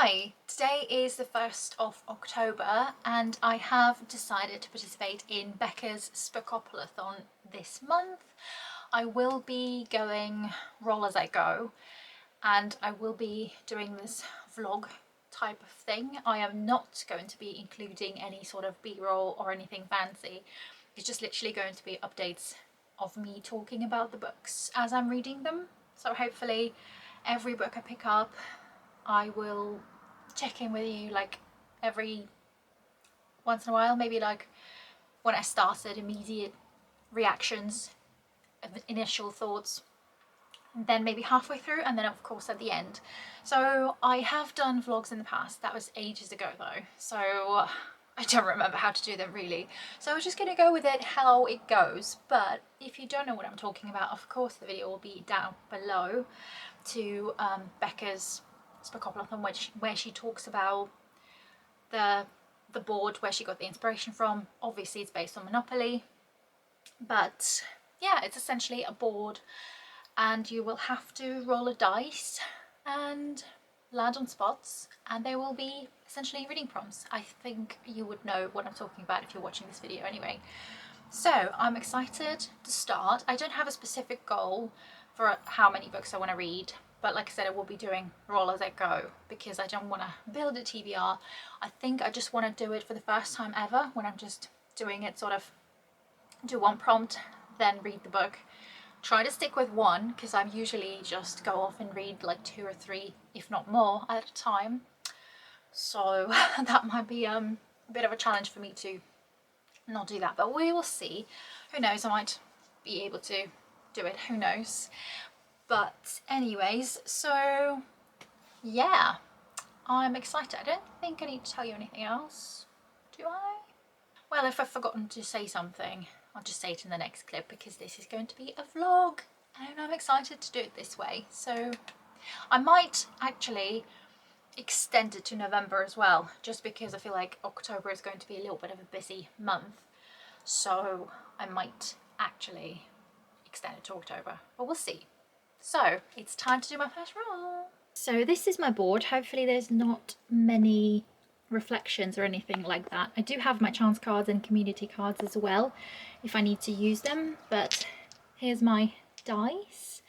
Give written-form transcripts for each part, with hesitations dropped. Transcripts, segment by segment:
Hi, today is the 1st of October and I have decided to participate in Becca's Spookoplathon this month. I will be going roll as I go and I will be doing this vlog type of thing. I am not going to be including any sort of b-roll or anything fancy. It's just literally going to be updates of me talking about the books as I'm reading them. So hopefully every book I pick up I will check in with you like every once in a while, maybe like when I started, immediate reactions, initial thoughts, and then maybe halfway through, and then of course at the end. So I have done vlogs in the past, that was ages ago though, so I don't remember how to do them really. So I was just gonna go with it how it goes, but if you don't know what I'm talking about, of course the video will be down below to Becca's Spookoplathon, where she talks about the board where she got the inspiration from. Obviously it's based on Monopoly, but yeah, it's essentially a board and you will have to roll a dice and land on spots, and there will be essentially reading prompts. I think you would know what I'm talking about if you're watching this video anyway. So I'm excited to start. I don't have a specific goal for how many books I want to read, but like I said, I will be doing roll as I go because I don't want to build a TBR. I think I just want to do it for the first time ever, when I'm just doing it sort of do one prompt, then read the book. Try to stick with one because I usually just go off and read like 2 or 3, if not more, at a time. So that might be a bit of a challenge for me to not do that, but we will see. Who knows, I might be able to do it, who knows. But anyways, so yeah, I'm excited. I don't think I need to tell you anything else, do I? Well, if I've forgotten to say something, I'll just say it in the next clip because this is going to be a vlog and I'm excited to do it this way. So I might actually extend it to November as well, just because I feel like October is going to be a little bit of a busy month. So I might actually extend it to October, but we'll see. So it's time to do my first roll. So this is my board. Hopefully there's not many reflections or anything like that. I do have my chance cards and community cards as well if I need to use them, but here's my dice,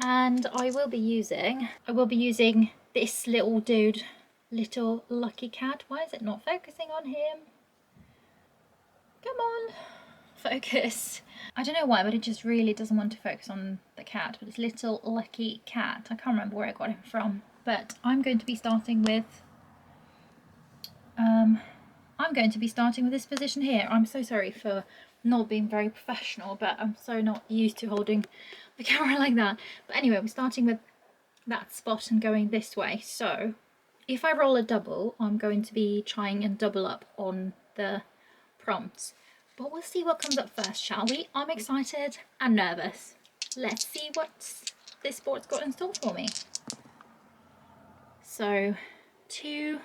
and I will be using this little dude, Little Lucky Cat. Why is it not focusing on him? Come on, focus. I don't know why, but it just really doesn't want to focus on the cat, but it's Little Lucky Cat. I can't remember where I got him from, but I'm going to be starting with this position here. I'm so sorry for not being very professional, but I'm so not used to holding the camera like that. But anyway, we're starting with that spot and going this way. So if I roll a double, I'm going to be trying and double up on the prompts. But we'll see what comes up first, shall we? I'm excited and nervous. Let's see what this board's got in store for me. So 2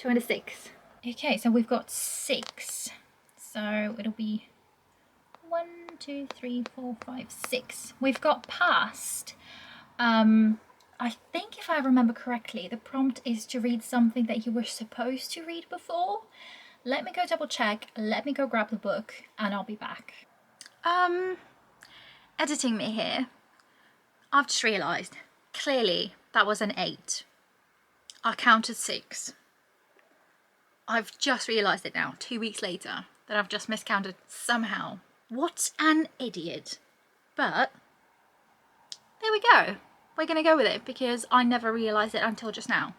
and a 6. Okay, so we've got 6. So it'll be 1, 2, 3, 4, 5, 6. We've got past. I think if I remember correctly, the prompt is to read something that you were supposed to read before. Let me go double check, let me go grab the book, and I'll be back. Editing me here, I've just realised, clearly that was an 8. I counted 6. I've just realised it now, 2 weeks later, that I've just miscounted somehow. What an idiot. But there we go. We're going to go with it because I never realised it until just now.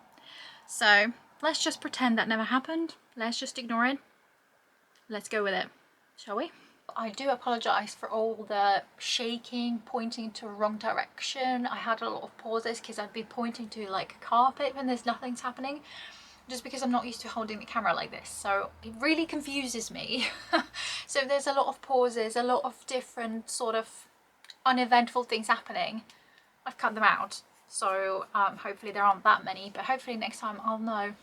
So let's just pretend that never happened. Let's just ignore it. Let's go with it, shall we? I do apologise for all the shaking, pointing to the wrong direction. I had a lot of pauses because I'd be pointing to like a carpet when there's nothing's happening, just because I'm not used to holding the camera like this. So it really confuses me. So there's a lot of pauses, a lot of different sort of uneventful things happening. I've cut them out, so hopefully there aren't that many, but hopefully next time I'll know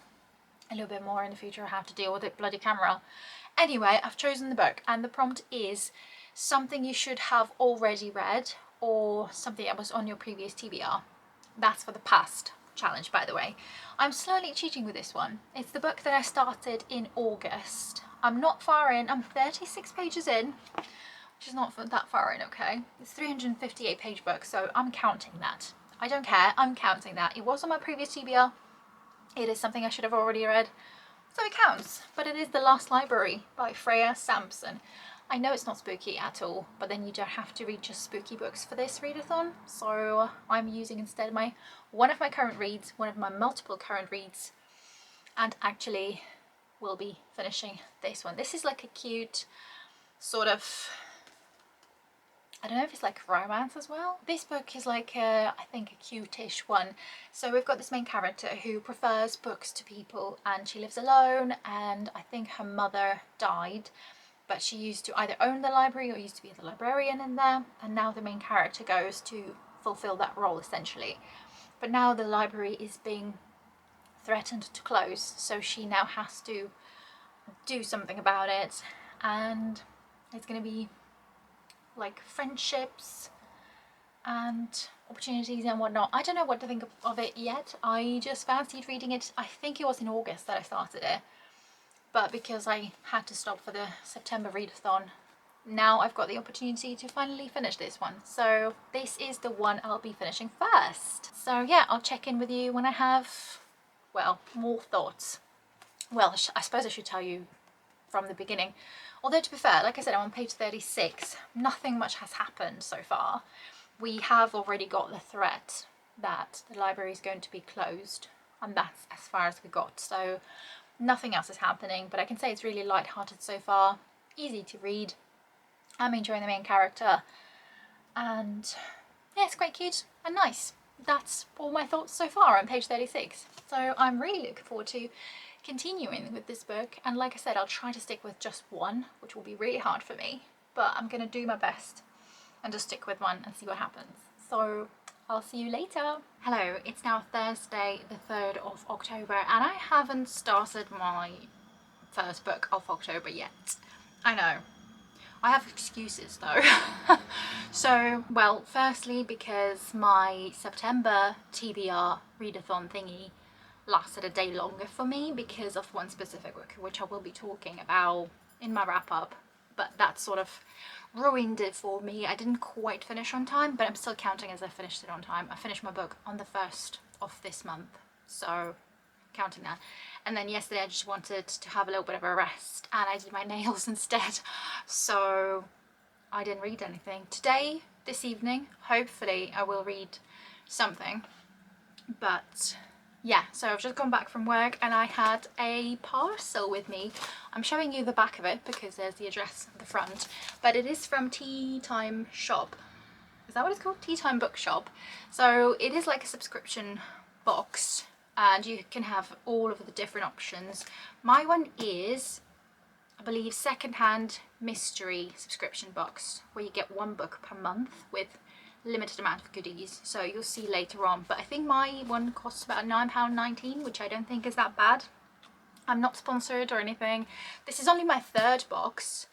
a little bit more in the future how to deal with the bloody camera. Anyway, I've chosen the book and the prompt is something you should have already read or something that was on your previous TBR. That's for the past challenge, by the way. I'm slowly cheating with this one. It's the book that I started in August. I'm not far in, I'm 36 pages in, which is not that far in, okay? It's a 358 page book, so I'm counting that. I don't care, I'm counting that. It was on my previous TBR. It is something I should have already read, so it counts. But it is The Last Library by Freya Sampson. I know it's not spooky at all, but then you don't have to read just spooky books for this readathon. So I'm using instead one of my current reads, one of my multiple current reads, and actually will be finishing this one. This is like a cute sort of, I don't know if it's like romance as well. This book is like I think a cute-ish one. So we've got this main character who prefers books to people, and she lives alone, and I think her mother died, but she used to either own the library or used to be the librarian in there, and now the main character goes to fulfill that role essentially. But now the library is being threatened to close, so she now has to do something about it, and it's going to be like friendships and opportunities and whatnot. I don't know what to think of it yet. I just fancied reading it. I think it was in August that I started it, but because I had to stop for the September readathon, now I've got the opportunity to finally finish this one. So this is the one I'll be finishing first. So yeah, I'll check in with you when I have, well, more thoughts. Well, I suppose I should tell you from the beginning. Although to be fair, like I said, I'm on page 36. Nothing much has happened so far. We have already got the threat that the library is going to be closed, and that's as far as we got. So nothing else is happening, but I can say it's really light-hearted so far. Easy to read. I'm enjoying the main character, and yeah, it's quite cute and nice. That's all my thoughts so far on page 36. So I'm really looking forward to continuing with this book, and like I said, I'll try to stick with just one, which will be really hard for me, but I'm gonna do my best and just stick with one and see what happens. So I'll see you later. Hello, it's now Thursday the 3rd of October, and I haven't started my first book of October yet. I know, I have excuses though. So, well, firstly because my September TBR readathon thingy lasted a day longer for me because of one specific book, which I will be talking about in my wrap up, but that sort of ruined it for me. I didn't quite finish on time, but I'm still counting as I finished it on time. I finished my book on the 1st of this month, so counting that. And then yesterday I just wanted to have a little bit of a rest, and I did my nails instead, so I didn't read anything. Today, this evening, hopefully I will read something, but yeah, so I've just gone back from work and I had a parcel with me. I'm showing you the back of it because there's the address at the front, but it is from TeaTime shop. Is that what it's called? TeaTime Bookshop. So it is like a subscription box, and you can have all of the different options. My one is, I believe, secondhand mystery subscription box, where you get one book per month with limited amount of goodies, so you'll see later on. But I think my one costs about £9.19, which I don't think is that bad. I'm not sponsored or anything. This is only my 3rd box,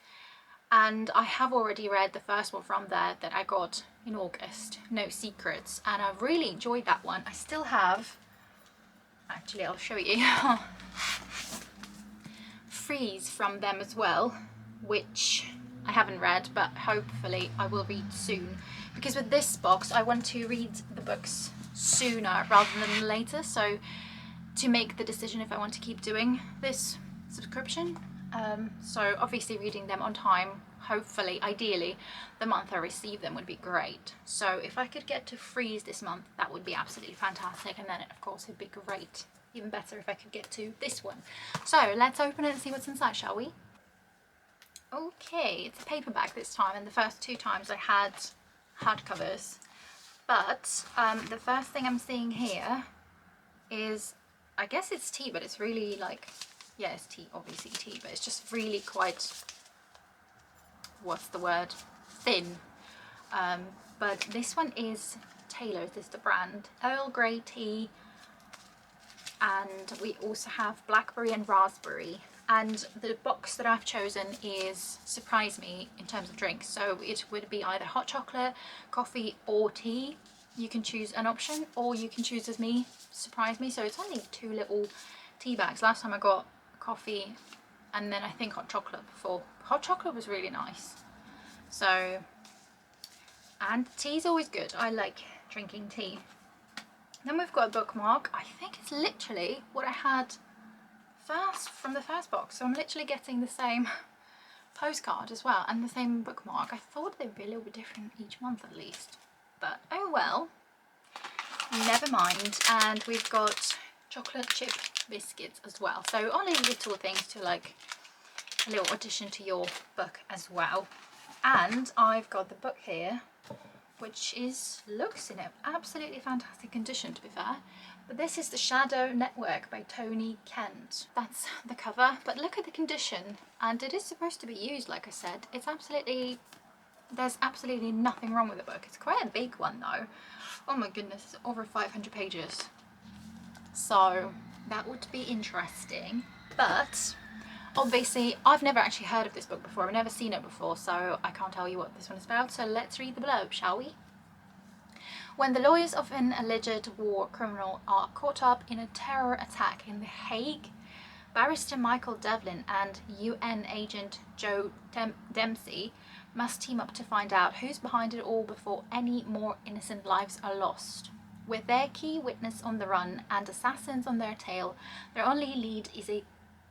and I have already read the first one from there that I got in August, No Secrets, and I've really enjoyed that one. I still have, actually I'll show you, Freeze from them as well, which I haven't read, but hopefully I will read soon. Because with this box, I want to read the books sooner rather than later, so to make the decision if I want to keep doing this subscription. So obviously reading them on time, hopefully, ideally, the month I receive them would be great. So if I could get to Freeze this month, that would be absolutely fantastic, and then of course it'd be great. Even better if I could get to this one. So let's open it and see what's inside, shall we? Okay, it's a paperback this time, and the first 2 times I had hardcovers, but the first thing I'm seeing here is, I guess it's tea, but it's really like, yeah, it's tea, obviously tea, but it's just really quite, what's the word, thin. But this one is Taylor's, this is the brand, Earl Grey tea, and we also have blackberry and raspberry. And the box that I've chosen is Surprise Me in terms of drinks, so it would be either hot chocolate, coffee or tea. you can choose an option, or you can choose as me, surprise me. So it's only 2 little tea bags. Last time I got coffee and then I think hot chocolate before. Hot chocolate was really nice. So, and tea's always good. I like drinking tea. Then we've got a bookmark. I think it's literally what I had first from the first box. So I'm literally getting the same postcard as well and the same bookmark. I thought they would be a little bit different each month at least. But oh well, never mind. And we've got chocolate chip biscuits as well. So only little things to like a little addition to your book as well. And I've got the book here, which looks in an absolutely fantastic condition, to be fair. But this is The Shadow Network by Tony Kent. That's the cover, but look at the condition. And it is supposed to be used, like I said. There's absolutely nothing wrong with the book. It's quite a big one though. Oh my goodness, it's over 500 pages. So that would be interesting. But obviously, I've never actually heard of this book before. I've never seen it before, so I can't tell you what this one is about. So let's read the blurb, shall we? When the lawyers of an alleged war criminal are caught up in a terror attack in The Hague, barrister Michael Devlin and UN agent Joe Dempsey must team up to find out who's behind it all before any more innocent lives are lost. With their key witness on the run and assassins on their tail, their only lead is a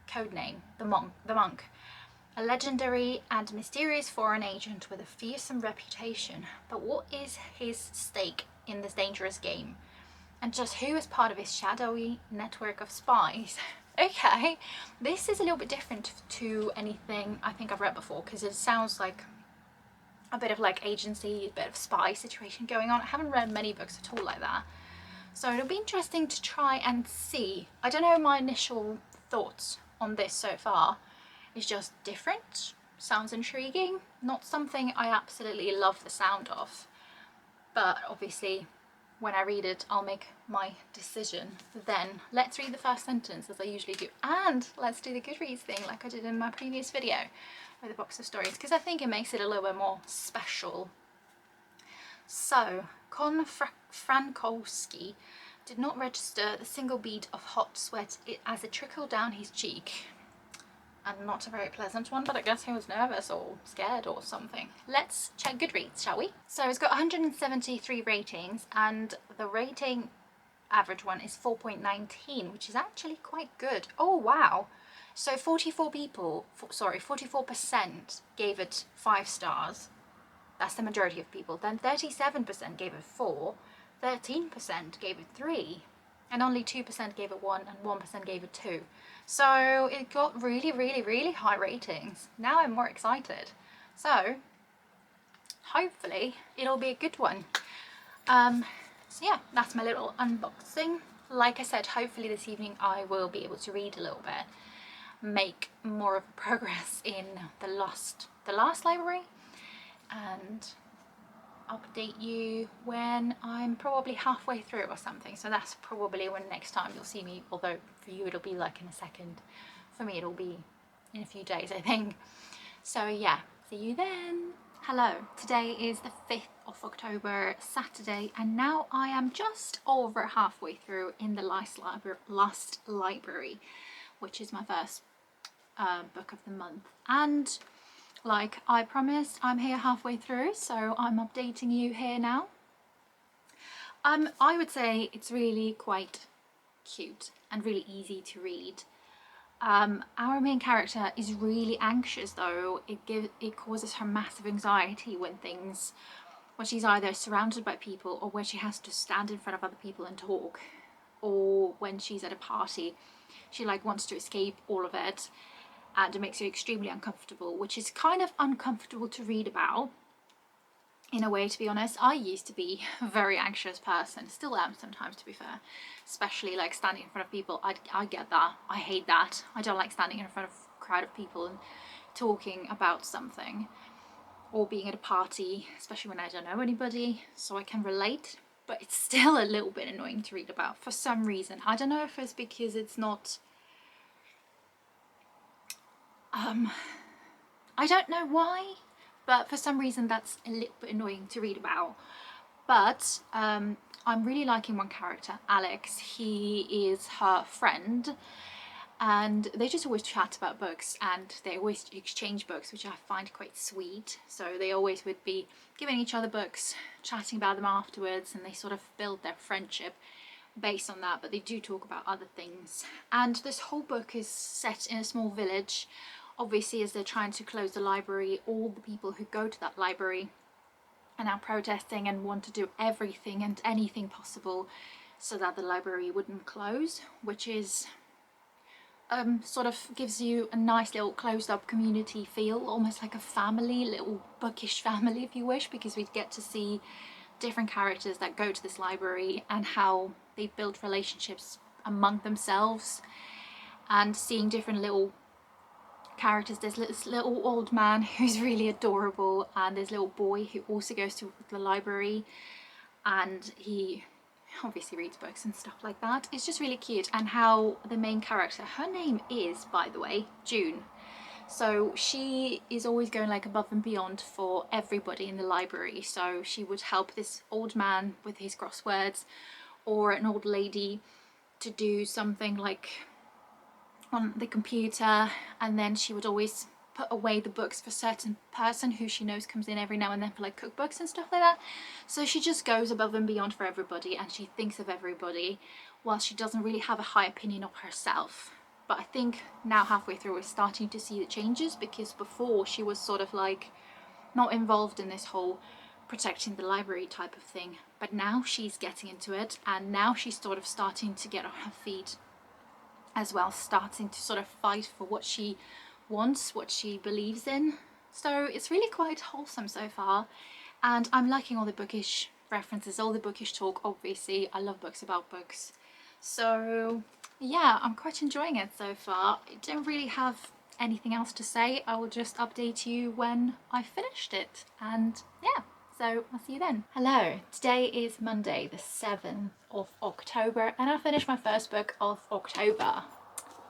codename, the Monk, a legendary and mysterious foreign agent with a fearsome reputation. But what is his stake in this dangerous game? And just who is part of his shadowy network of spies? Okay, this is a little bit different to anything I think I've read before, because it sounds like a bit of like agency, a bit of spy situation going on. I haven't read many books at all like that. So it'll be interesting to try and see. I don't know, my initial thoughts on this so far is just different, sounds intriguing, not something I absolutely love the sound of, but obviously when I read it I'll make my decision then. Let's read the first sentence as I usually do, and let's do the Goodreads thing like I did in my previous video with a box of stories, because I think it makes it a little bit more special. So, Kon Frankowski did not register the single bead of hot sweat as it trickled down his cheek. And not a very pleasant one, but I guess he was nervous or scared or something. Let's check Goodreads, shall we? So it's got 173 ratings, and the rating average one is 4.19, which is actually quite good. Oh wow. So 44% gave it 5 stars. That's the majority of people. Then 37% gave it 4, 13% gave it 3, and only 2% gave it 1, and 1% gave it 2. So it got really, really, really high ratings. Now I'm more excited. So hopefully it'll be a good one. So yeah, that's my little unboxing. Like I said, hopefully this evening I will be able to read a little bit, make more of progress in the last library, and update you when I'm probably halfway through or something. So that's probably when next time you'll see me, although for you it'll be like in a second. For me it'll be in a few days, I think. So yeah, see you then. Hello, today is the 5th of October, Saturday, and now I am just over halfway through in the last library, which is my first book of the month. And like I promised, I'm here halfway through, so I'm updating you here now. I would say it's really quite cute and really easy to read. Our main character is really anxious though. It causes her massive anxiety when she's either surrounded by people, or when she has to stand in front of other people and talk, or when she's at a party. She like wants to escape all of it, and it makes her extremely uncomfortable, which is kind of uncomfortable to read about in a way, to be honest. I used to be a very anxious person, still am sometimes, to be fair, especially like standing in front of people. I get that. I hate that. I don't like standing in front of a crowd of people and talking about something, or being at a party, especially when I don't know anybody, so I can relate. But it's still a little bit annoying to read about for some reason. I don't know if it's because it's not I don't know why, but for some reason that's a little bit annoying to read about. But I'm really liking one character, Alex. He is her friend, and they just always chat about books, and they always exchange books, which I find quite sweet. So they always would be giving each other books, chatting about them afterwards, and they sort of build their friendship based on that, but they do talk about other things. And this whole book is set in a small village. Obviously, as they're trying to close the library, all the people who go to that library are now protesting and want to do everything and anything possible so that the library wouldn't close, which is sort of gives you a nice little closed up community feel, almost like a family, little bookish family if you wish, because we get to see different characters that go to this library and how they build relationships among themselves, and seeing different little characters. There's this little old man who's really adorable, and there's a little boy who also goes to the library, and he obviously reads books and stuff like that. It's just really cute. And how the main character, her name is, by the way, June, so she is always going like above and beyond for everybody in the library. So she would help this old man with his crosswords, or an old lady to do something like on the computer, and then she would always put away the books for a certain person who she knows comes in every now and then for like cookbooks and stuff like that. So she just goes above and beyond for everybody, and she thinks of everybody, while she doesn't really have a high opinion of herself. But I think now halfway through we're starting to see the changes, because before she was sort of like not involved in this whole protecting the library type of thing, but now she's getting into it, and now she's sort of starting to get on her feet as well, starting to sort of fight for what she wants, what she believes in. So it's really quite wholesome so far, and I'm liking all the bookish references, all the bookish talk. Obviously I love books about books, so yeah, I'm quite enjoying it so far. I don't really have anything else to say. I will just update you when I finished it, and yeah, so I'll see you then. Hello, today is Monday the 7th of October, and I finished my first book of October,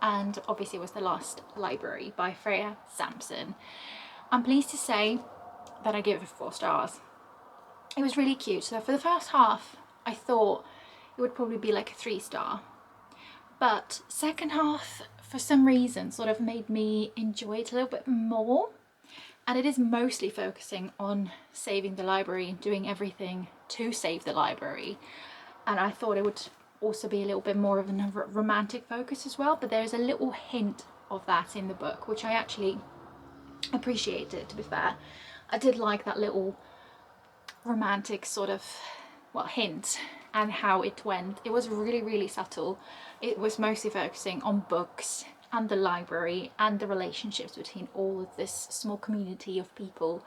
and obviously it was The Lost Library by Freya Sampson. I'm pleased to say that I gave it 4 stars. It was really cute. So for the first half I thought it would probably be like a 3-star, but second half for some reason sort of made me enjoy it a little bit more. And it is mostly focusing on saving the library and doing everything to save the library. And I thought it would also be a little bit more of a romantic focus as well, but there's a little hint of that in the book, which I actually appreciated, to be fair. I did like that little romantic sort of, well, hint, and how it went. It was really, really subtle. It was mostly focusing on books and the library and the relationships between all of this small community of people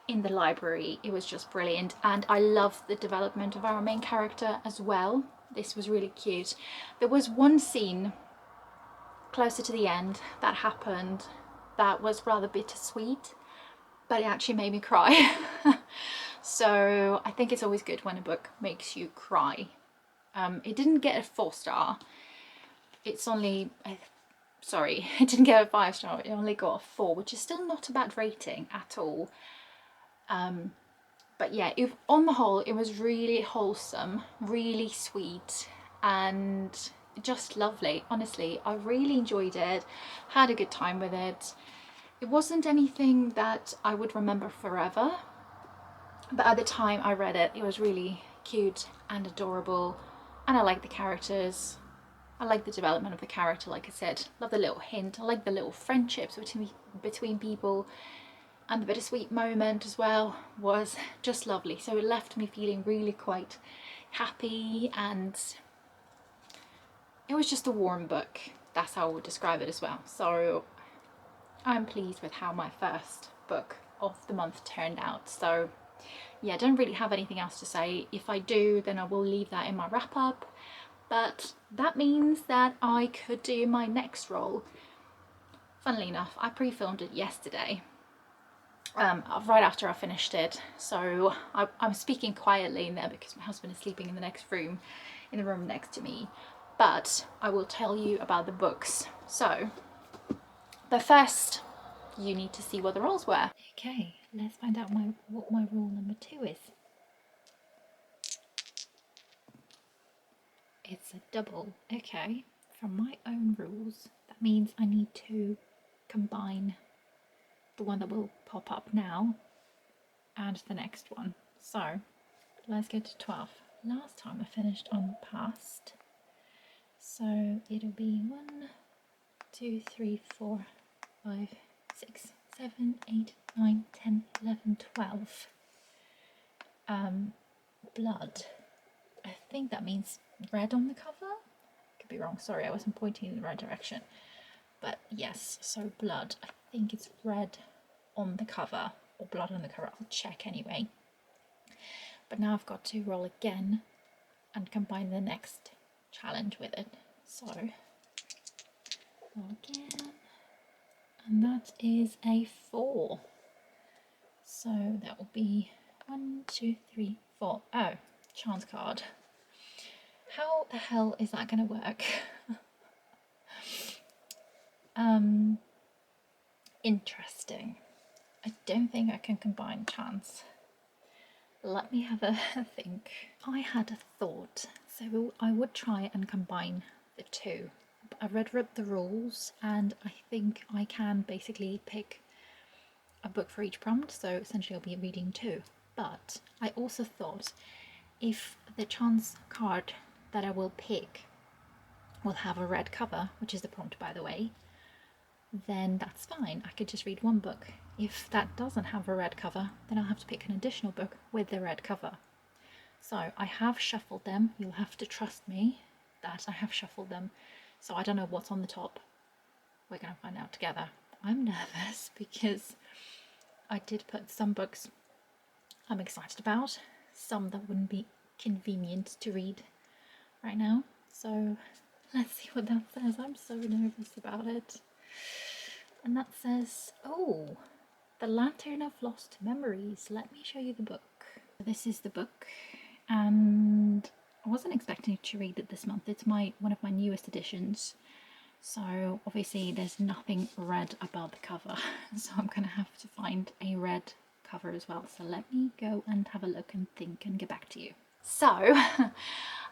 in the library. It was just brilliant, and I love the development of our main character as well. This was really cute. There was one scene closer to the end that happened that was rather bittersweet, but it actually made me cry. So I think it's always good when a book makes you cry. It didn't get a 4-star. It's only sorry, it didn't get a 5-star. It only got a 4, which is still not a bad rating at all. But yeah, on the whole, it was really wholesome, really sweet, and just lovely. Honestly, I really enjoyed it, had a good time with it. It wasn't anything that I would remember forever, but at the time I read it, it was really cute and adorable, and I like the characters. I like the development of the character, like I said. Love the little hint. I like the little friendships between people, and the bittersweet moment as well was just lovely. So it left me feeling really quite happy, and it was just a warm book. That's how I would describe it as well. So I'm pleased with how my first book of the month turned out. So yeah, I don't really have anything else to say. If I do, then I will leave that in my wrap up. But that means that I could do my next role. Funnily enough, I pre-filmed it yesterday, right after I finished it. So I'm speaking quietly in there because my husband is sleeping in the next room, in the room next to me. But I will tell you about the books. So, but first, you need to see what the roles were. Okay, let's find out what my rule number 2 is. it's a double. Okay, from my own rules, that means I need to combine the one that will pop up now and the next one. So let's go to 12. Last time I finished on past, so it'll be 1, 2, 3, 4, 5, 6, 7, 8, 9, 10, 11, 12. Blood. I think that means red on the cover. Could be wrong, sorry, I wasn't pointing in the right direction. But yes, so blood. I think it's red on the cover, or blood on the cover. I'll check anyway. But now I've got to roll again and combine the next challenge with it. So, roll again. And that is a 4. So that will be 1, 2, 3, 4. Oh, chance card. How the hell is that going to work? Interesting. I don't think I can combine chance. Let me have a think. I had a thought, so I would try and combine the two. I read the rules, and I think I can basically pick a book for each prompt, so essentially I'll be reading 2. But I also thought if the chance card that I will pick will have a red cover, which is the prompt by the way, then that's fine. I could just read one book. If that doesn't have a red cover, then I'll have to pick an additional book with the red cover. So I have shuffled them. You'll have to trust me that I have shuffled them. So I don't know what's on the top. We're going to find out together. I'm nervous because I did put some books I'm excited about, some that wouldn't be convenient to read right now. So let's see what that says. I'm so nervous about it. And that says, oh, The Lantern of Lost Memories. Let me show you the book. This is the book, and I wasn't expecting to read it this month. It's one of my newest editions. So obviously there's nothing red about the cover. So I'm going to have to find a red cover as well. So let me go and have a look and think and get back to you. So,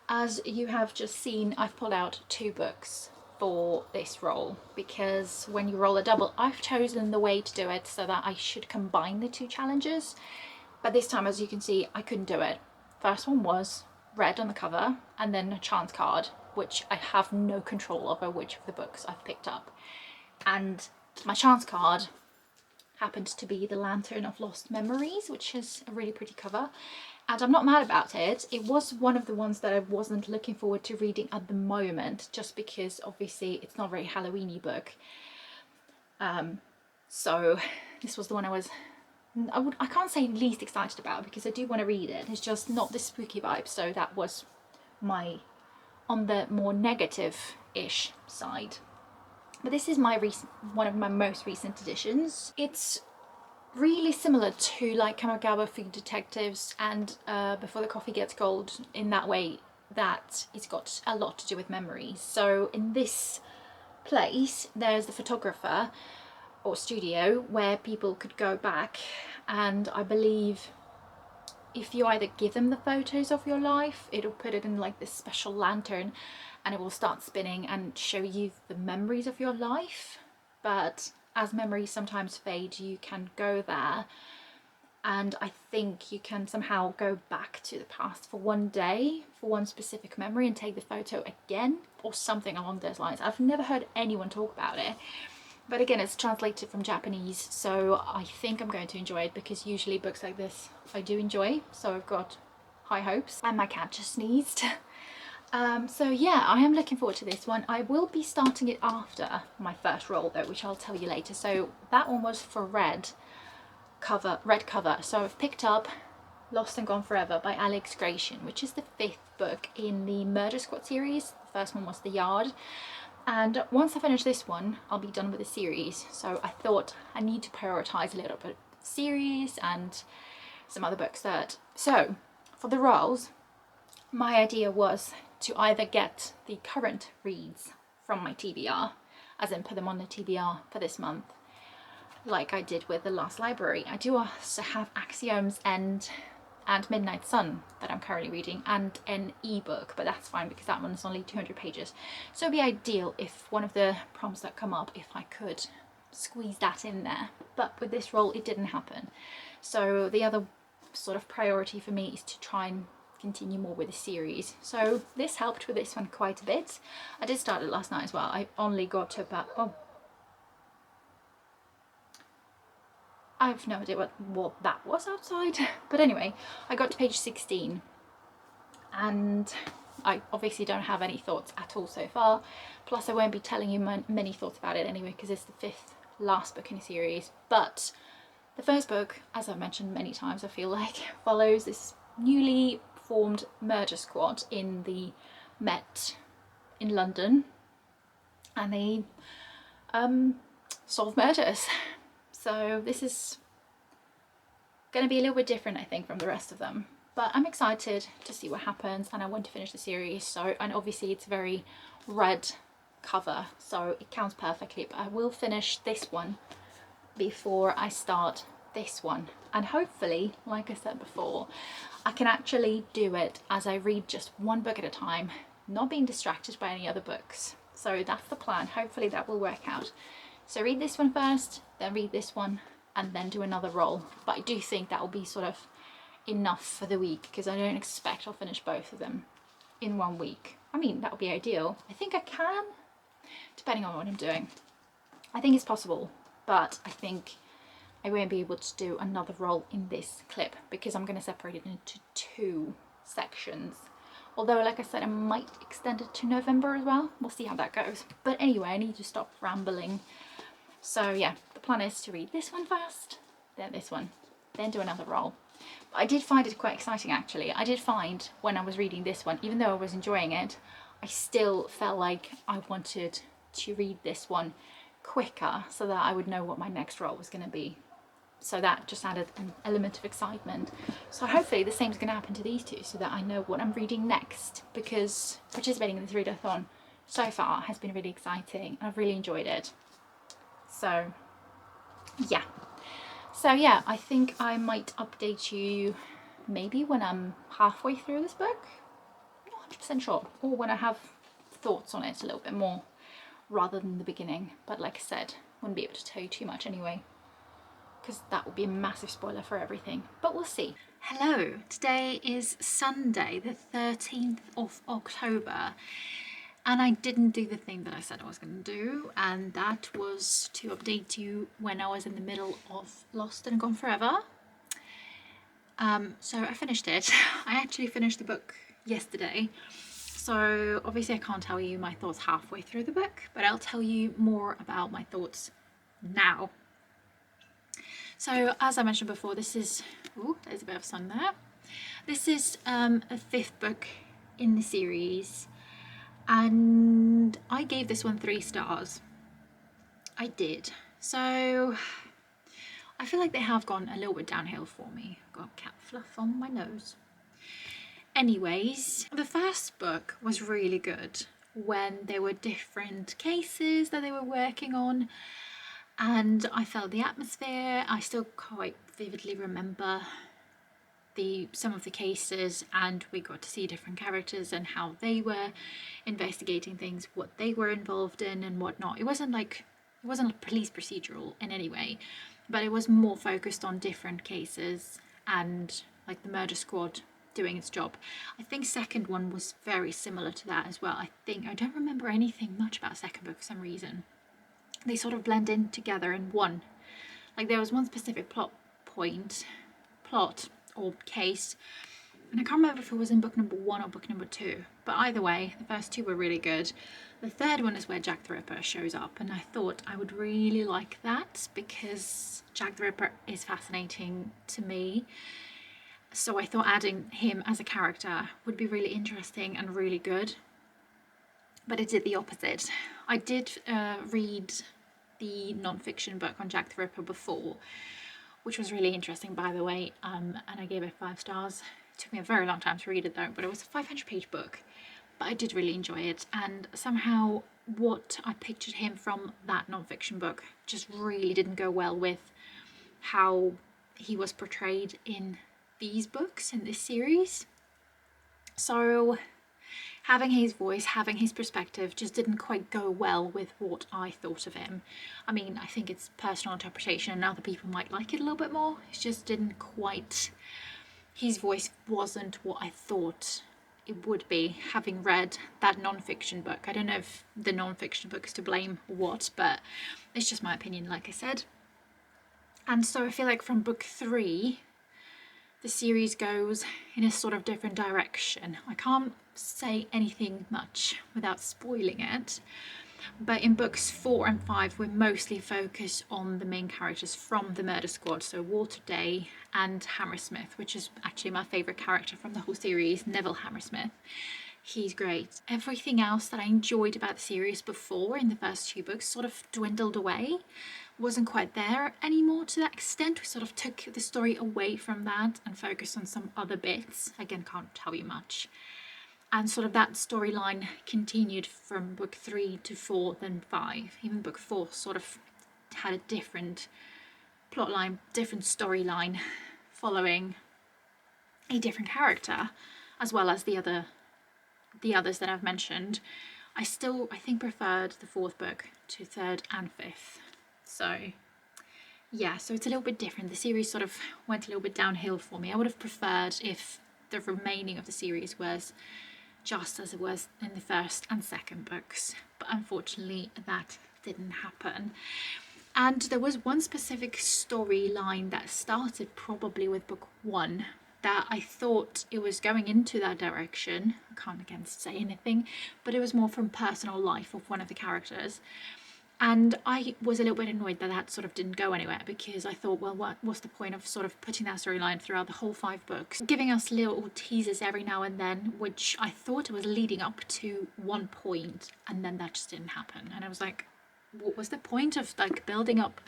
as you have just seen, I've pulled out 2 books for this roll, because when you roll a double, I've chosen the way to do it so that I should combine the 2 challenges, but this time, as you can see, I couldn't do it. First one was red on the cover, and then a chance card, which I have no control over which of the books I've picked up, and my chance card happened to be The Lantern of Lost Memories, which is a really pretty cover. And I'm not mad about it. It was one of the ones that I wasn't looking forward to reading at the moment, just because obviously it's not a very Halloween-y book. So this was the one I can't say least excited about, because I do want to read it. It's just not the spooky vibe, so that was on the more negative-ish side. But this is one of my most recent editions. It's really similar to like Kamagawa Food Detectives and Before the Coffee Gets Cold, in that way that it's got a lot to do with memories. So in this place there's the photographer or studio where people could go back, and I believe if you either give them the photos of your life, it'll put it in like this special lantern and it will start spinning and show you the memories of your life. But as memories sometimes fade, you can go there, and I think you can somehow go back to the past for one day, for one specific memory, and take the photo again, or something along those lines. I've never heard anyone talk about it, but again, it's translated from Japanese, so I think I'm going to enjoy it, because usually books like this I do enjoy, so I've got high hopes. And my cat just sneezed. So yeah, I am looking forward to this one. I will be starting it after my first roll though, which I'll tell you later. So that one was for red cover. So I've picked up Lost and Gone Forever by Alex Gratian, which is the 5th book in the Murder Squad series. The first one was The Yard. And once I finish this one, I'll be done with the series. So I thought I need to prioritize a little bit of the series and some other books that. So for the rolls, my idea was to either get the current reads from my TBR, as in put them on the TBR for this month, like I did with the last library. I do also have Axioms and and Midnight Sun that I'm currently reading, and an ebook, but that's fine because that one's only 200 pages. So it'd be ideal if one of the prompts that come up, if I could squeeze that in there. But with this role, it didn't happen. So the other sort of priority for me is to try and continue more with the series. So this helped with this one quite a bit. I did start it last night as well. I only got to about, I have no idea what that was outside. But anyway, I got to page 16 and I obviously don't have any thoughts at all so far. Plus I won't be telling you many thoughts about it anyway because it's the fifth last book in the series. But the first book, as I've mentioned many times, I feel like follows this newly formed murder squad in the Met in London, and they solve murders. So this is going to be a little bit different, I think, from the rest of them. But I'm excited to see what happens, and I want to finish the series. So, and obviously it's very red cover, so it counts perfectly. But I will finish this one before I start this one, and hopefully, like I said before, I can actually do it as I read just one book at a time, not being distracted by any other books. So that's the plan. Hopefully that will work out. So read this one first, then read this one, and then do another roll. But I do think that will be sort of enough for the week, because I don't expect I'll finish both of them in 1 week. I mean, that would be ideal. I think I can, depending on what I'm doing. I think it's possible, but I think I won't be able to do another roll in this clip because I'm going to separate it into 2 sections. Although, like I said, I might extend it to November as well. We'll see how that goes. But anyway, I need to stop rambling. So yeah, the plan is to read this one first, then this one, then do another roll. But I did find it quite exciting, actually. I did find when I was reading this one, even though I was enjoying it, I still felt like I wanted to read this one quicker so that I would know what my next roll was going to be. So that just added an element of excitement. So hopefully the same is going to happen to these two so that I know what I'm reading next, because participating in this readathon so far has been really exciting. I've really enjoyed it. So yeah. So yeah, I think I might update you maybe when I'm halfway through this book. Not 100% sure. Or when I have thoughts on it a little bit more rather than the beginning. But like I said, wouldn't be able to tell you too much anyway, because that would be a massive spoiler for everything, but we'll see. Hello, today is Sunday, the 13th of October, and I didn't do the thing that I said I was going to do, and that was to update you when I was in the middle of Lost and Gone Forever. So I finished it. I actually finished the book yesterday, so obviously I can't tell you my thoughts halfway through the book, but I'll tell you more about my thoughts now. So as I mentioned before, this is, oh, there's a bit of sun there. This is a 5th book in the series, and I gave this one 3 stars. I did. So I feel like they have gone a little bit downhill for me. Got cat fluff on my nose. Anyways, the first book was really good when there were different cases that they were working on, and I felt the atmosphere. I still quite vividly remember some of the cases, and we got to see different characters and how they were investigating things, what they were involved in and whatnot. It wasn't a police procedural in any way, but it was more focused on different cases and like the murder squad doing its job. I think second one was very similar to that as well. I don't remember anything much about second book for some reason. They sort of blend in together in one. Like there was one specific plot or case, and I can't remember if it was in book number 1 or book number 2, but either way, the first 2 were really good. The third one is where Jack the Ripper shows up, and I thought I would really like that because Jack the Ripper is fascinating to me. So I thought adding him as a character would be really interesting and really good. But it did the opposite. I did read the non-fiction book on Jack the Ripper before, which was really interesting, by the way, and I gave it 5 stars. It took me a very long time to read it though, but it was a 500-page book. But I did really enjoy it, and somehow what I pictured him from that non-fiction book just really didn't go well with how he was portrayed in these books in this series. So having his voice, having his perspective just didn't quite go well with what I thought of him. I mean, I think it's personal interpretation and other people might like it a little bit more. It just didn't quite, his voice wasn't what I thought it would be, having read that non-fiction book. I don't know if the non-fiction book is to blame or what, but it's just my opinion, like I said. And so I feel like from book 3, the series goes in a sort of different direction. I can't say anything much without spoiling it, but in books 4 and 5 we're mostly focused on the main characters from the murder squad, so Walter Day and Hammersmith, which is actually my favourite character from the whole series, Neville Hammersmith. He's great. Everything else that I enjoyed about the series before in the first 2 books sort of dwindled away, wasn't quite there anymore to that extent. We sort of took the story away from that and focused on some other bits. Again, can't tell you much. And sort of that storyline continued from book 3 to 4, then 5. Even book 4 sort of had a different plotline, different storyline, following a different character, as well as the others that I've mentioned. I think preferred the 4th book to 3rd and 5th. So yeah, so it's a little bit different. The series sort of went a little bit downhill for me. I would have preferred if the remaining of the series was just as it was in the 1st and 2nd books, but unfortunately that didn't happen. And there was one specific storyline that started probably with book 1 that I thought it was going into that direction. I can't again say anything, but it was more from personal life of one of the characters. And I was a little bit annoyed that that sort of didn't go anywhere, because I thought, well, what's the point of sort of putting that storyline throughout the whole 5 books, giving us little teasers every now and then, which I thought was leading up to one point, and then that just didn't happen. And I was like, what was the point of like building up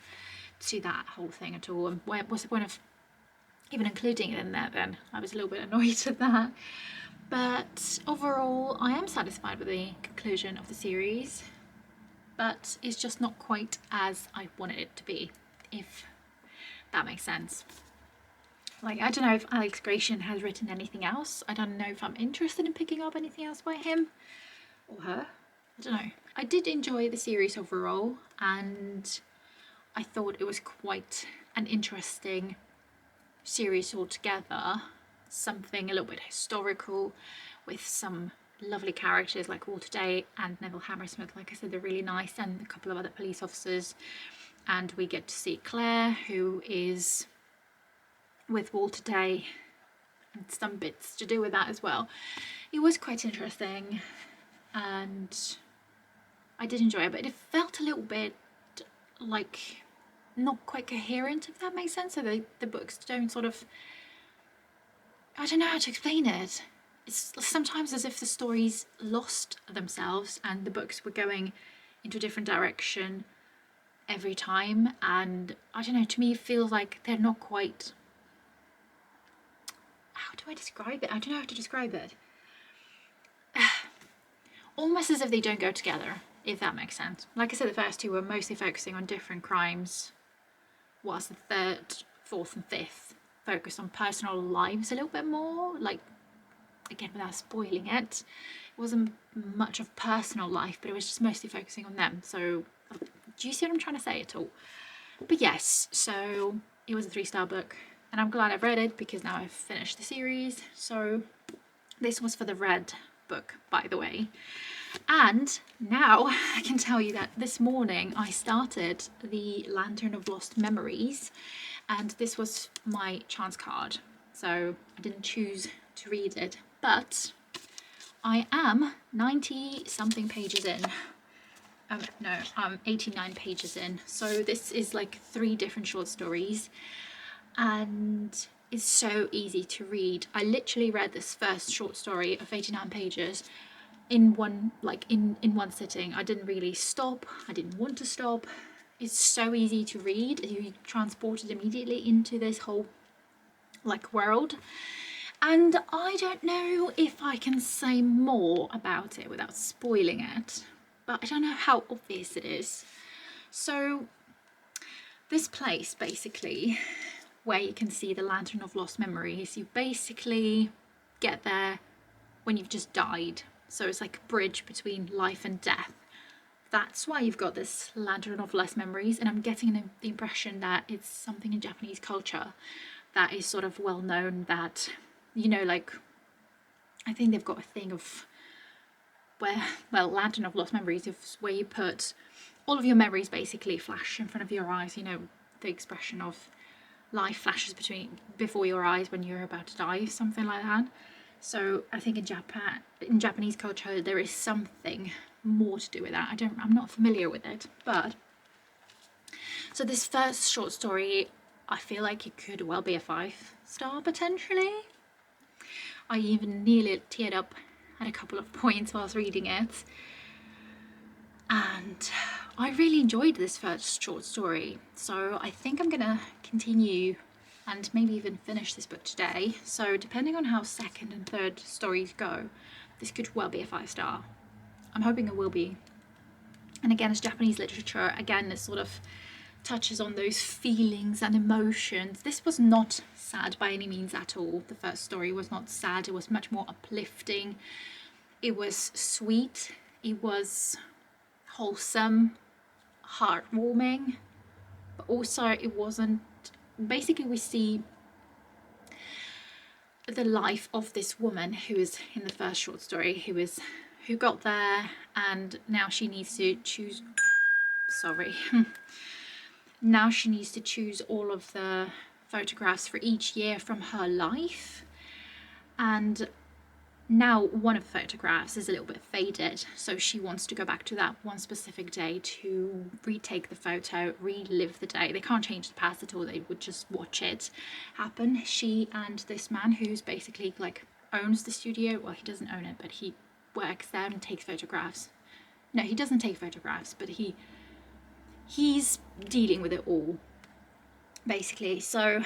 to that whole thing at all? And where was the point of even including it in there then? I was a little bit annoyed at that. But overall, I am satisfied with the conclusion of the series, but it's just not quite as I wanted it to be, if that makes sense. Like, I don't know if Alex Gratian has written anything else. I don't know if I'm interested in picking up anything else by him or her. I don't know. I did enjoy the series overall, and I thought it was quite an interesting series altogether. Something a little bit historical with some lovely characters like Walter Day and Neville Hammersmith. Like I said, they're really nice, and a couple of other police officers. And we get to see Claire, who is with Walter Day, and some bits to do with that as well. It was quite interesting, and I did enjoy it, but it felt a little bit like not quite coherent, if that makes sense. So the books don't sort of, I don't know how to explain it. It's sometimes as if the stories lost themselves and the books were going into a different direction every time. And I don't know, to me it feels like they're not quite, how do I describe it? I don't know how to describe it. Almost as if they don't go together, if that makes sense. Like I said, the first 2 were mostly focusing on different crimes, whilst the 3rd, 4th and 5th focused on personal lives a little bit more. Like, again, without spoiling it, it wasn't much of personal life, but it was just mostly focusing on them. So do you see what I'm trying to say at all? But yes, so it was a 3-star book, and I'm glad I've read it because now I've finished the series. So this was for the red book, by the way. And now I can tell you that this morning I started the Lantern of Lost Memories, and this was my chance card. So I didn't choose to read it, but I am 90 something pages in. No, I'm 89 pages in. So this is like 3 different short stories, and it's so easy to read. I literally read this first short story of 89 pages in one sitting. I didn't really stop. I didn't want to stop. It's so easy to read. You transported immediately into this whole like world. And I don't know if I can say more about it without spoiling it, but I don't know how obvious it is. So this place basically where you can see the Lantern of Lost Memories, you basically get there when you've just died. So it's like a bridge between life and death. That's why you've got this Lantern of Lost Memories, and I'm getting the impression that it's something in Japanese culture that is sort of well known, that, you know, like, I think they've got a thing of where, well, Lantern of Lost Memories is where you put all of your memories basically flash in front of your eyes, you know, the expression of life flashes before your eyes when you're about to die, something like that. So I think in Japanese culture there is something more to do with that. I'm not familiar with it, but so this first short story, I feel like it could well be a 5-star potentially. I even nearly teared up at a couple of points whilst reading it, and I really enjoyed this first short story, so I think I'm gonna continue and maybe even finish this book today. So depending on how second and third stories go, this could well be a 5-star. I'm hoping it will be. And again, it's Japanese literature. Again, it sort of touches on those feelings and emotions. This was not sad by any means at all. The first story was not sad. It was much more uplifting. It was sweet. It was wholesome, heartwarming, but also it wasn't. Basically, we see the life of this woman who is in the first short story, who got there, and now she needs to choose. Sorry. Now she needs to choose all of the photographs for each year from her life, and now one of the photographs is a little bit faded, so she wants to go back to that one specific day to retake the photo, relive the day. They can't change the past at all, they would just watch it happen. She and this man, who's basically like owns the studio, well, he doesn't own it, but he works there and takes photographs. No, he doesn't take photographs, but he's dealing with it all basically. So,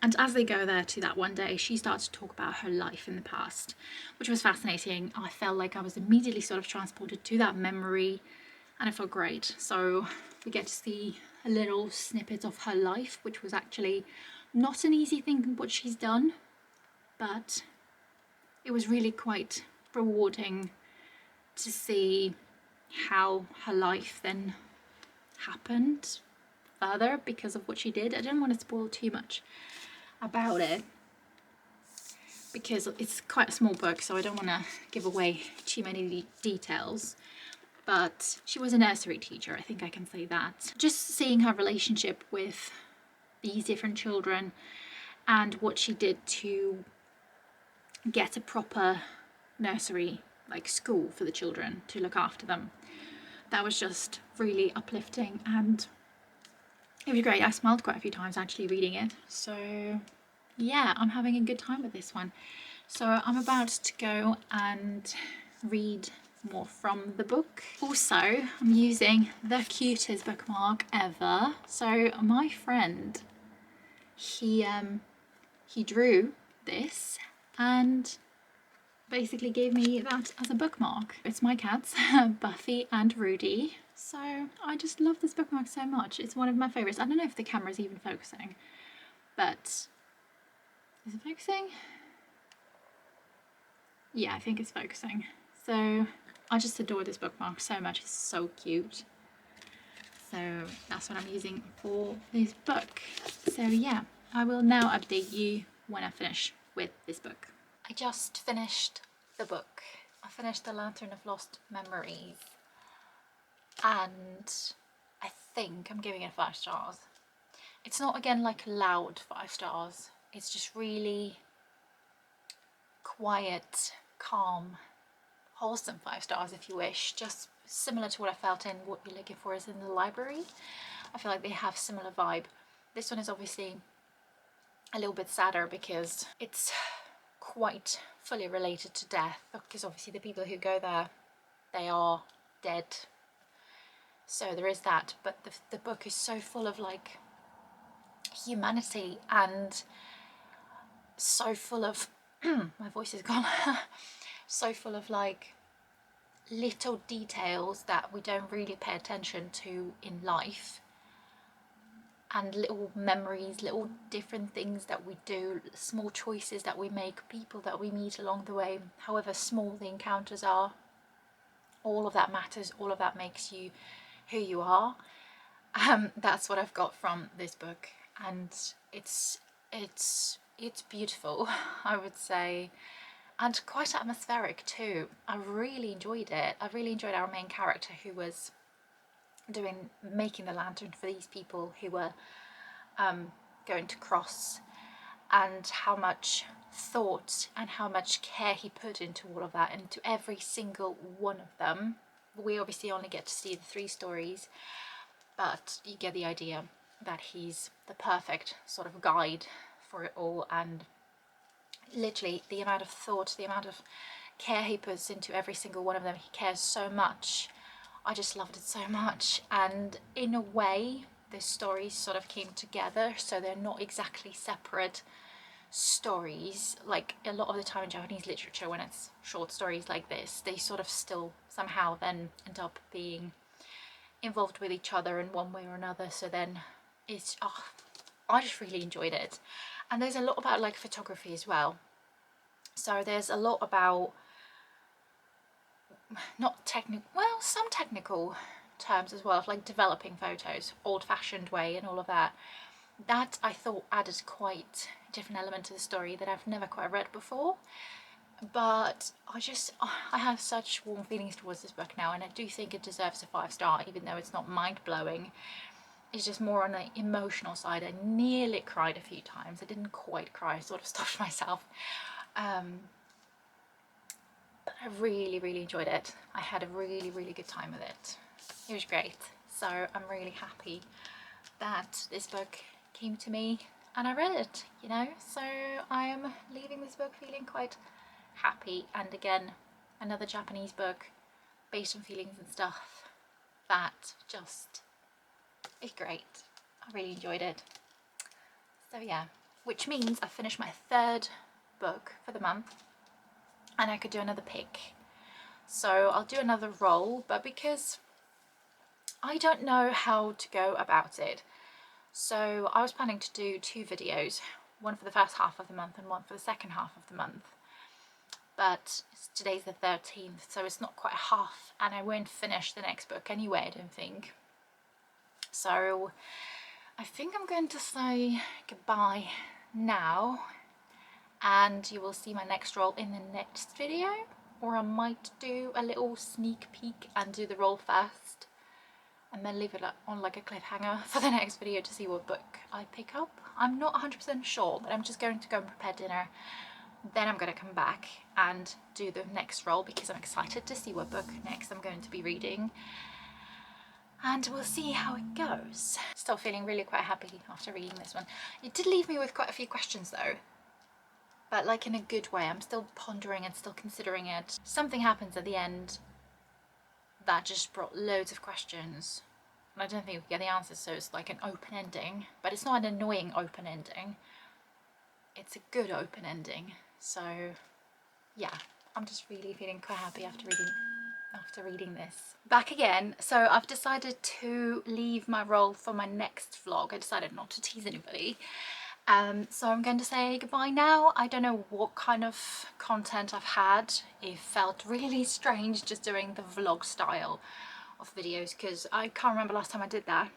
and as they go there to that one day, she starts to talk about her life in the past, which was fascinating. I felt like I was immediately sort of transported to that memory, and it felt great. So we get to see a little snippet of her life, which was actually not an easy thing what she's done, but it was really quite rewarding to see how her life then happened further because of what she did. I didn't want to spoil too much about it because it's quite a small book, so I don't want to give away too many details, but she was a nursery teacher, I think I can say that. Just seeing her relationship with these different children and what she did to get a proper nursery, like school for the children to look after them, that was just really uplifting, and it was great. I smiled quite a few times actually reading it. So yeah, I'm having a good time with this one. So I'm about to go and read more from the book. Also, I'm using the cutest bookmark ever. So my friend, he drew this and basically gave me that as a bookmark. It's my cats, Buffy and Rudy. So I just love this bookmark so much. It's one of my favorites. I don't know if the camera's even focusing, but is it focusing? Yeah, I think it's focusing. So I just adore this bookmark so much. It's so cute. So that's what I'm using for this book. So yeah, I will now update you when I finish with this book. I just finished the book. I finished The Lantern of Lost Memories, and I think I'm giving it 5 stars. It's not, again, like loud 5 stars. It's just really quiet, calm, wholesome 5 stars if you wish. Just similar to what I felt in What You're Looking For Is in the Library. I feel like they have similar vibe. This one is obviously a little bit sadder because it's quite fully related to death, because obviously the people who go there, they are dead. So there is that, but the book is so full of like humanity and so full of my voice is gone so full of like little details that we don't really pay attention to in life, and little memories, little different things that we do, small choices that we make, people that we meet along the way, however small the encounters are, all of that matters, all of that makes you who you are. That's what I've got from this book, and it's beautiful, I would say, and quite atmospheric too. I really enjoyed it. I really enjoyed our main character, who was making the lantern for these people who were going to cross, and how much thought and how much care he put into all of that, into every single one of them. We obviously only get to see the 3 stories, but you get the idea that he's the perfect sort of guide for it all, and literally the amount of thought, the amount of care he puts into every single one of them. He cares so much. I just loved it so much, and in a way the stories sort of came together, so they're not exactly separate stories. Like a lot of the time in Japanese literature, when it's short stories like this, they sort of still somehow then end up being involved with each other in one way or another. So then it's, oh, I just really enjoyed it. And there's a lot about like photography as well. So there's a lot about, not technical, well, some technical terms as well, of like developing photos, old-fashioned way and all of that. That I thought added quite a different element to the story that I've never quite read before. But I have such warm feelings towards this book now, and I do think it deserves a 5-star, even though it's not mind-blowing. It's just more on the emotional side. I nearly cried a few times. I didn't quite cry, I sort of stopped myself. But I really, really enjoyed it. I had a really, really good time with it. It was great. So I'm really happy that this book came to me and I read it, you know. So I am leaving this book feeling quite happy. And again, another Japanese book based on feelings and stuff that just is great. I really enjoyed it. So yeah, which means I've finished my 3rd book for the month, and I could do another pick. So I'll do another roll, but because I don't know how to go about it, so I was planning to do 2 videos, one for the first half of the month and one for the second half of the month. But today's the 13th, so it's not quite half, and I won't finish the next book anyway, I don't think. So I think I'm going to say goodbye now, and you will see my next roll in the next video, or I might do a little sneak peek and do the roll first and then leave it on like a cliffhanger for the next video to see what book I pick up. I'm not 100% sure, but I'm just going to go and prepare dinner, then I'm going to come back and do the next roll because I'm excited to see what book next I'm going to be reading, and we'll see how it goes. Still feeling really quite happy after reading this one. It did leave me with quite a few questions though, but like in a good way. I'm still pondering and still considering it. Something happens at the end that just brought loads of questions, and I don't think we get the answers, so it's like an open ending, but it's not an annoying open ending. It's a good open ending. So yeah, I'm just really feeling quite happy after reading this. Back again. So I've decided to leave my roll for my next vlog. I decided not to tease anybody. So I'm going to say goodbye now. I don't know what kind of content I've had. It felt really strange just doing the vlog style of videos because I can't remember last time I did that.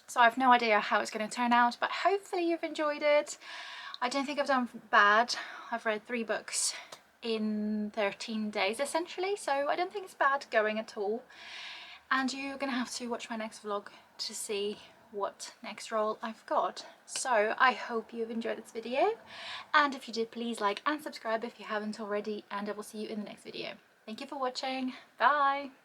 So I have no idea how it's going to turn out, but hopefully you've enjoyed it. I don't think I've done bad. I've read 3 books in 13 days essentially, so I don't think it's bad going at all. And you're gonna have to watch my next vlog to see what next roll I've got. So I hope you've enjoyed this video, and if you did, please like and subscribe if you haven't already, and I will see you in the next video. Thank you for watching. Bye.